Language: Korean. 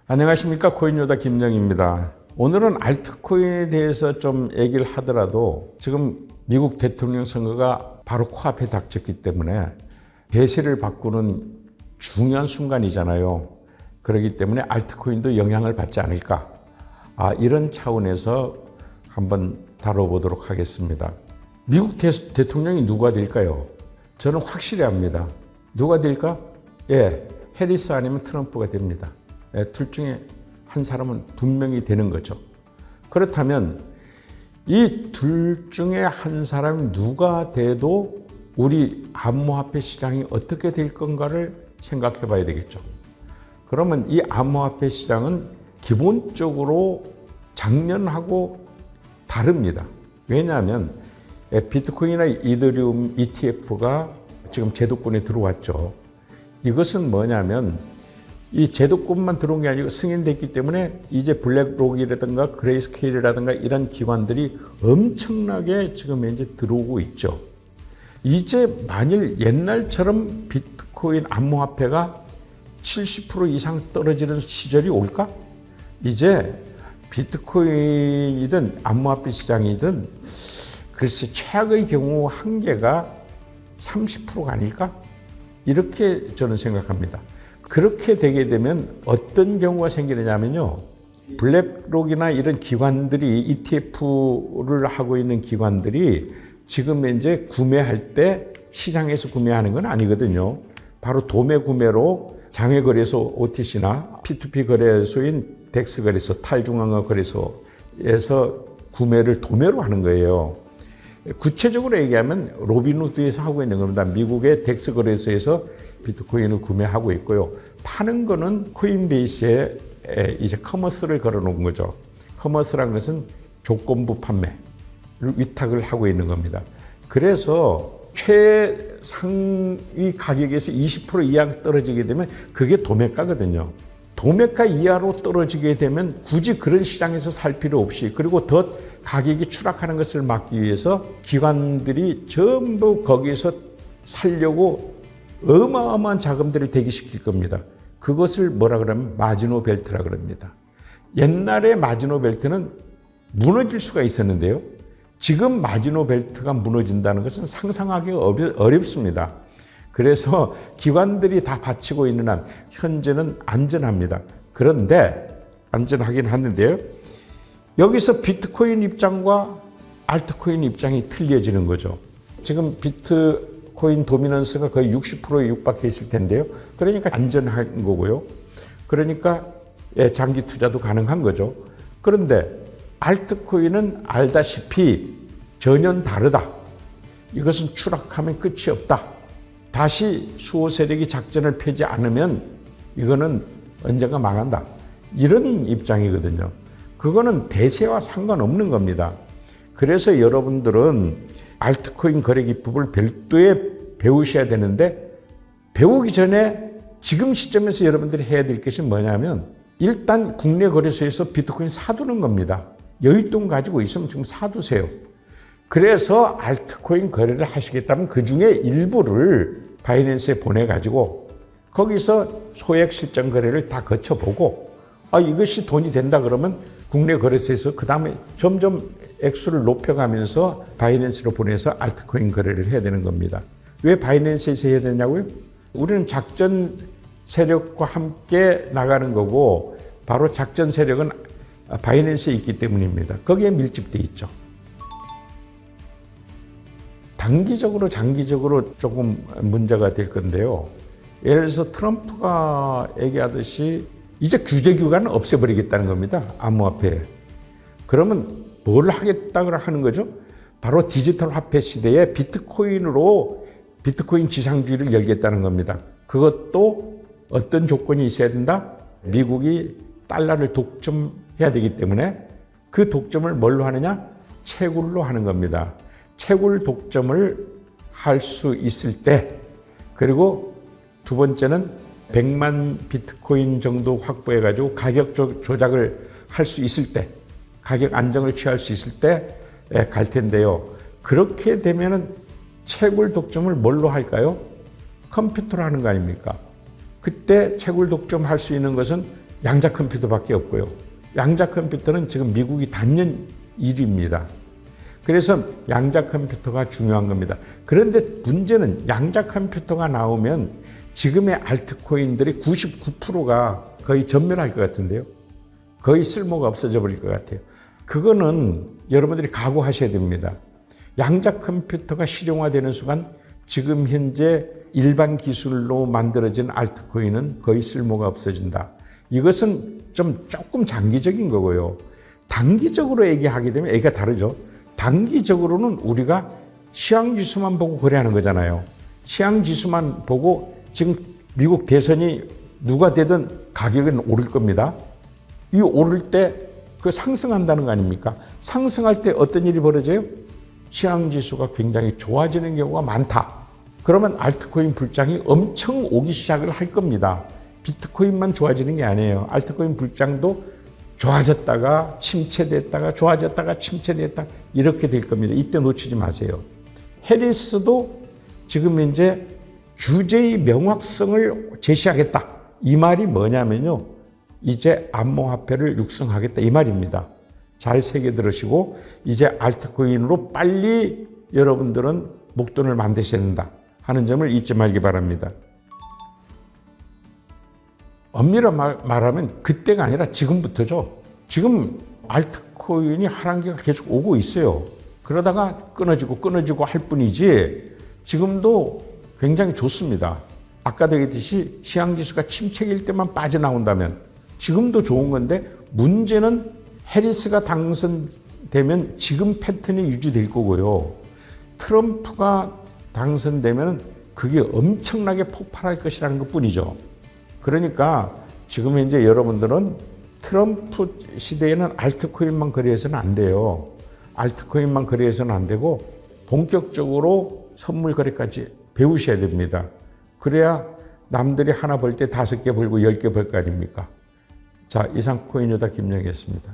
안녕하십니까, 코인요다 김정희입니다. 오늘은 알트코인에 대해서 좀 얘기를 하더라도 지금 미국 대통령 선거가 바로 코앞에 닥쳤기 때문에 대세를 바꾸는 중요한 순간이잖아요. 그렇기 때문에 알트코인도 영향을 받지 않을까, 이런 차원에서 한번 다뤄보도록 하겠습니다. 미국 대통령이 누가 될까요? 저는 확실히 압니다. 누가 될까? 해리스 아니면 트럼프가 됩니다. 둘 중에 한 사람은 분명히 되는 거죠. 그렇다면 이 둘 중에 한 사람이 누가 돼도 우리 암호화폐 시장이 어떻게 될 건가를 생각해 봐야 되겠죠. 그러면 이 암호화폐 시장은 기본적으로 작년하고 다릅니다. 왜냐하면 비트코인이나 이더리움 ETF가 지금 제도권에 들어왔죠. 이것은 뭐냐면 이 제도권만 들어온 게 아니고 승인됐기 때문에 이제 블랙록이라든가 그레이스케일이라든가 이런 기관들이 엄청나게 지금 이제 들어오고 있죠. 이제 만일 옛날처럼 비트코인 암호화폐가 70% 이상 떨어지는 시절이 올까? 이제 비트코인이든 암호화폐 시장이든 글쎄 최악의 경우 한계가 30%가 아닐까? 이렇게 저는 생각합니다. 그렇게 되게 되면 어떤 경우가 생기느냐면요. 블랙록이나 이런 기관들이 ETF를 하고 있는 기관들이 지금 이제 구매할 때 시장에서 구매하는 건 아니거든요. 바로 도매 구매로 장외거래소 OTC나 P2P 거래소인 덱스 거래소, 탈중앙화 거래소에서 구매를 도매로 하는 거예요. 구체적으로 얘기하면 로빈후드에서 하고 있는 겁니다. 미국의 덱스 거래소에서 비트코인을 구매하고 있고요. 파는 거는 코인베이스에 이제 커머스를 걸어 놓은 거죠. 커머스라는 것은 조건부 판매를 위탁을 하고 있는 겁니다. 그래서 최상위 가격에서 20% 이하 떨어지게 되면 그게 도매가거든요. 도매가 이하로 떨어지게 되면 굳이 그런 시장에서 살 필요 없이, 그리고 더 가격이 추락하는 것을 막기 위해서 기관들이 전부 거기서 살려고 어마어마한 자금들을 대기시킬 겁니다. 그것을 뭐라 그러면 마지노 벨트라 그럽니다. 옛날에 마지노 벨트는 무너질 수가 있었는데요. 지금 마지노 벨트가 무너진다는 것은 상상하기 어렵습니다. 그래서 기관들이 다 바치고 있는 한 현재는 안전합니다. 그런데 안전하긴 하는데요. 여기서 비트코인 입장과 알트코인 입장이 틀려지는 거죠. 지금 비트코인 도미넌스가 거의 60%에 육박해 있을 텐데요. 그러니까 안전한 거고요. 그러니까 장기 투자도 가능한 거죠. 그런데 알트코인은 알다시피 전혀 다르다. 이것은 추락하면 끝이 없다. 다시 수호 세력이 작전을 펴지 않으면 이거는 언젠가 망한다. 이런 입장이거든요. 그거는 대세와 상관없는 겁니다. 그래서 여러분들은 알트코인 거래 기법을 별도에 배우셔야 되는데, 배우기 전에 지금 시점에서 여러분들이 해야 될 것이 뭐냐면 일단 국내 거래소에서 비트코인 사두는 겁니다. 여윳돈 가지고 있으면 지금 사두세요. 그래서 알트코인 거래를 하시겠다면 그 중에 일부를 바이낸스에 보내가지고 거기서 소액 실전 거래를 다 거쳐보고 이것이 돈이 된다 그러면 국내 거래소에서 그 다음에 점점 액수를 높여가면서 바이낸스로 보내서 알트코인 거래를 해야 되는 겁니다. 왜 바이낸스에서 해야 되냐고요? 우리는 작전 세력과 함께 나가는 거고 바로 작전 세력은 바이낸스에 있기 때문입니다. 거기에 밀집되어 있죠. 단기적으로 장기적으로 조금 문제가 될 건데요. 예를 들어서 트럼프가 얘기하듯이 이제 규제 기관을 없애버리겠다는 겁니다. 암호화폐. 그러면 뭘 하겠다고 하는 거죠? 바로 디지털 화폐 시대에 비트코인으로 비트코인 지상주의를 열겠다는 겁니다. 그것도 어떤 조건이 있어야 된다? 미국이 달러를 독점해야 되기 때문에 그 독점을 뭘로 하느냐? 채굴로 하는 겁니다. 채굴 독점을 할 수 있을 때, 그리고 두 번째는 100만 비트코인 정도 확보해가지고 가격 조작을 할 수 있을 때, 가격 안정을 취할 수 있을 때 갈 텐데요. 그렇게 되면은 채굴 독점을 뭘로 할까요? 컴퓨터로 하는 거 아닙니까? 그때 채굴 독점할 수 있는 것은 양자 컴퓨터밖에 없고요. 양자 컴퓨터는 지금 미국이 단연 1위입니다. 그래서 양자 컴퓨터가 중요한 겁니다. 그런데 문제는 양자 컴퓨터가 나오면 지금의 알트코인들이 99%가 거의 전멸할 것 같은데요. 거의 쓸모가 없어져 버릴 것 같아요. 그거는 여러분들이 각오하셔야 됩니다. 양자 컴퓨터가 실용화되는 순간 지금 현재 일반 기술로 만들어진 알트코인은 거의 쓸모가 없어진다. 이것은 조금 장기적인 거고요. 단기적으로 얘기하게 되면 얘기가 다르죠. 단기적으로는 우리가 시황지수만 보고 거래하는 거잖아요. 시황지수만 보고 지금 미국 대선이 누가 되든 가격은 오를 겁니다. 이 오를 때 그 상승한다는 거 아닙니까? 상승할 때 어떤 일이 벌어져요? 시황지수가 굉장히 좋아지는 경우가 많다. 그러면 알트코인 불장이 엄청 오기 시작을 할 겁니다. 비트코인만 좋아지는 게 아니에요. 알트코인 불장도 좋아졌다가 침체됐다가 좋아졌다가 침체됐다가 이렇게 될 겁니다. 이때 놓치지 마세요. 해리스도 지금 이제 규제의 명확성을 제시하겠다. 이 말이 뭐냐면요. 이제 암호화폐를 육성하겠다. 이 말입니다. 잘 새겨 들으시고 이제 알트코인으로 빨리 여러분들은 목돈을 만드셔야 된다 하는 점을 잊지 말기 바랍니다. 엄밀히 말하면 그때가 아니라 지금부터죠. 지금 알트코인이 하락기가 계속 오고 있어요. 그러다가 끊어지고 할 뿐이지 지금도 굉장히 좋습니다. 아까도 얘기했듯이 시황지수가 침체일 때만 빠져나온다면 지금도 좋은 건데 문제는 해리스가 당선되면 지금 패턴이 유지될 거고요. 트럼프가 당선되면 그게 엄청나게 폭발할 것이라는 것 뿐이죠. 그러니까 지금 현재 여러분들은 트럼프 시대에는 알트코인만 거래해서는 안 돼요. 알트코인만 거래해서는 안 되고 본격적으로 선물 거래까지 배우셔야 됩니다. 그래야 남들이 하나 벌 때 5개 벌고 10개 벌 거 아닙니까? 자, 이상 코인유다 김영희였습니다.